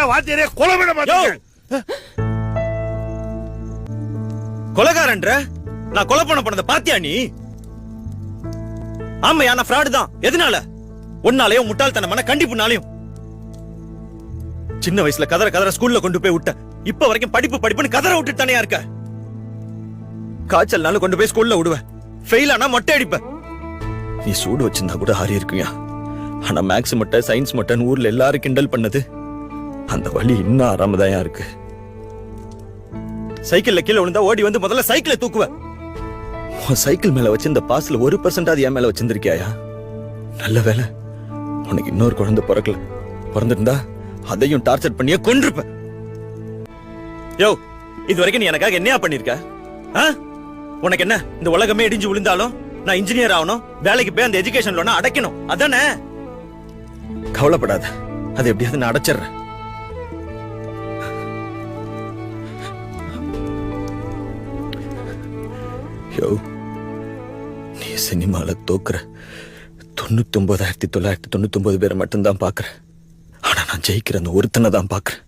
அதுக்காக வாத்தியாரே கொலை பண்ண மாட்டேன். கொலைகாரன்ற நான் கொலை பண்ணத பாத்தியா நீ? ஆமையா நான் ஃப்ராடு தான். எதனால? ஒன்னாலயும் முட்டாள்தனமான கண்டிப்புனாலையும். சின்ன வயசுல கதற ஸ்கூல்ல கொண்டு போய் விட்ட. இப்ப வரைக்கும் படிப்புன்னு கதற விட்டு தனியா இருக்க. காய்ச்சல்னால கொண்டு போய் ஸ்கூல்ல விடுவேன். ஃபெயில் ஆனா மொட்டை அடிப்ப. நீ சூடு வச்சிருந்தா கூட ஆறி இருக்குயா. ஆனா மேக்ஸ் மொட்டை சயின்ஸ் மொட்டைன்னு ஊர்ல எல்லாரும் கிண்டல் பண்ணது அந்த வலி இன்னும் ஆறாமதாயா இருக்கு. சைக்கிள்ல கீழே விழுந்தா ஓடி வந்து முதல்ல சைக்கிளை தூக்குவ. சைக்கிள் மேல வச்சு இந்த பாஸ்ல 1% என் மேல வச்சிருந்திருக்கியா? நல்ல வேலை உனக்கு இன்னொரு குழந்தை பிறந்திருந்தா அதையும் டார்ச்சர் பண்ணியே கொன்றுப்ப. யோ, இது வரைக்கும் நீ எனக்காக என்னையா பண்ணிருக்க? உனக்கு என்ன இந்த உலகமே இடிஞ்சு விழுந்தாலும் நான் இன்ஜினியர் ஆகணும், வேலைக்கு போய் அந்த எஜுகேஷன் லோனை அடைக்கணும், அதானே? கவலைப்படாத, அது எப்படியாவது நான் அடைச்சிடுறேன். யோ, நீ சினிமால தோக்குற 99,999 பேரை மட்டும்தான் பாக்குற. ஆனா நான் ஜெயிக்கிற அந்த ஒருத்தனை தான் பாக்குறேன்.